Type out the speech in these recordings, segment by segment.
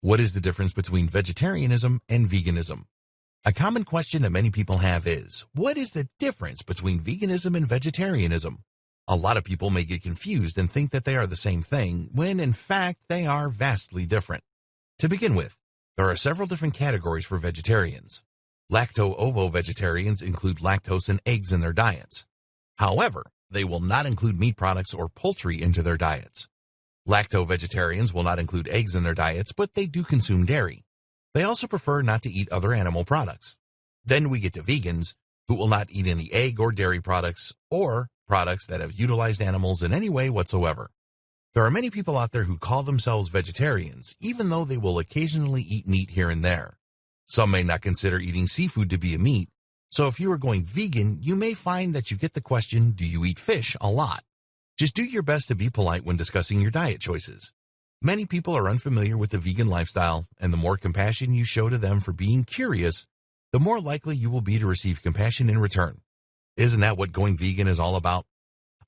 What is the difference between vegetarianism and veganism? A common question that many people have is, what is the difference between veganism and vegetarianism? A lot of people may get confused and think that they are the same thing, when in fact they are vastly different. To begin with, there are several different categories for vegetarians. Lacto-ovo vegetarians include lactose and eggs in their diets. However, they will not include meat products or poultry into their diets. Lacto-vegetarians will not include eggs in their diets, but they do consume dairy. They also prefer not to eat other animal products. Then we get to vegans, who will not eat any egg or dairy products, or products that have utilized animals in any way whatsoever. There are many people out there who call themselves vegetarians, even though they will occasionally eat meat here and there. Some may not consider eating seafood to be a meat, so if you are going vegan, you may find that you get the question, do you eat fish, a lot. Just do your best to be polite when discussing your diet choices. Many people are unfamiliar with the vegan lifestyle, and the more compassion you show to them for being curious, the more likely you will be to receive compassion in return. Isn't that what going vegan is all about?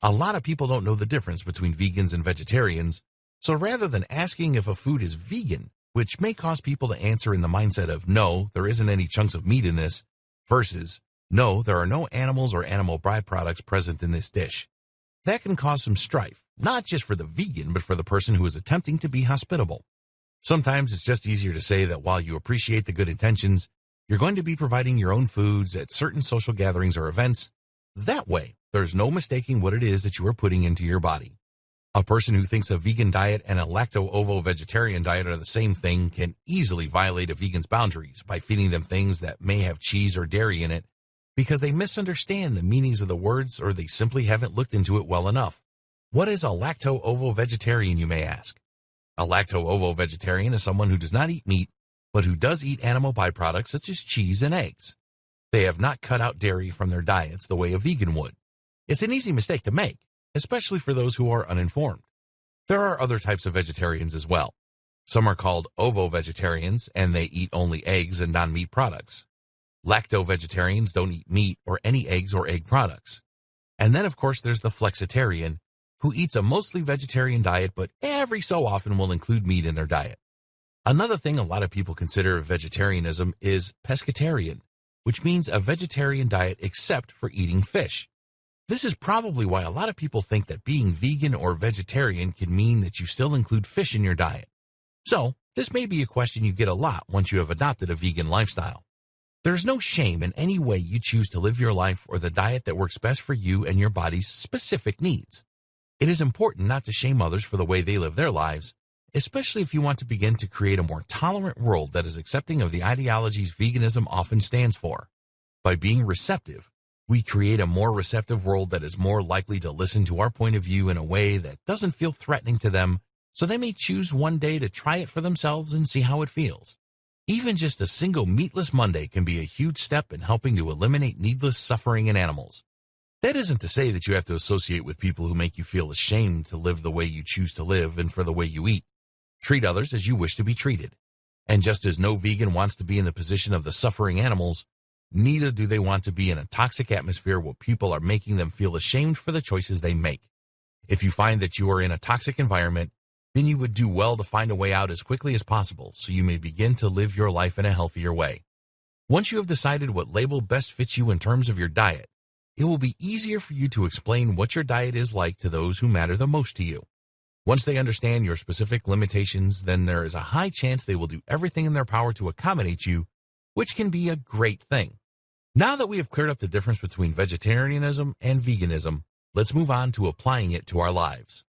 A lot of people don't know the difference between vegans and vegetarians, so rather than asking if a food is vegan, which may cause people to answer in the mindset of, no, there isn't any chunks of meat in this, versus, no, there are no animals or animal byproducts present in this dish. That can cause some strife, not just for the vegan, but for the person who is attempting to be hospitable. Sometimes it's just easier to say that while you appreciate the good intentions, you're going to be providing your own foods at certain social gatherings or events. That way, there's no mistaking what it is that you are putting into your body. A person who thinks a vegan diet and a lacto-ovo vegetarian diet are the same thing can easily violate a vegan's boundaries by feeding them things that may have cheese or dairy in it, because they misunderstand the meanings of the words or they simply haven't looked into it well enough. What is a lacto-ovo vegetarian, you may ask? A lacto-ovo vegetarian is someone who does not eat meat, but who does eat animal byproducts such as cheese and eggs. They have not cut out dairy from their diets the way a vegan would. It's an easy mistake to make, especially for those who are uninformed. There are other types of vegetarians as well. Some are called ovo-vegetarians, and they eat only eggs and non-meat products. Lacto-vegetarians don't eat meat or any eggs or egg products. And then, of course, there's the flexitarian, who eats a mostly vegetarian diet, but every so often will include meat in their diet. Another thing a lot of people consider vegetarianism is pescatarian, which means a vegetarian diet except for eating fish. This is probably why a lot of people think that being vegan or vegetarian can mean that you still include fish in your diet. So, this may be a question you get a lot once you have adopted a vegan lifestyle. There's no shame in any way you choose to live your life or the diet that works best for you and your body's specific needs. It is important not to shame others for the way they live their lives, especially if you want to begin to create a more tolerant world that is accepting of the ideologies veganism often stands for. By being receptive, we create a more receptive world that is more likely to listen to our point of view in a way that doesn't feel threatening to them, so they may choose one day to try it for themselves and see how it feels. Even just a single meatless Monday can be a huge step in helping to eliminate needless suffering in animals. That isn't to say that you have to associate with people who make you feel ashamed to live the way you choose to live and for the way you eat. Treat others as you wish to be treated. And just as no vegan wants to be in the position of the suffering animals, neither do they want to be in a toxic atmosphere where people are making them feel ashamed for the choices they make. If you find that you are in a toxic environment, then you would do well to find a way out as quickly as possible so you may begin to live your life in a healthier way. Once you have decided what label best fits you in terms of your diet, it will be easier for you to explain what your diet is like to those who matter the most to you. Once they understand your specific limitations, then there is a high chance they will do everything in their power to accommodate you, which can be a great thing. Now that we have cleared up the difference between vegetarianism and veganism, let's move on to applying it to our lives.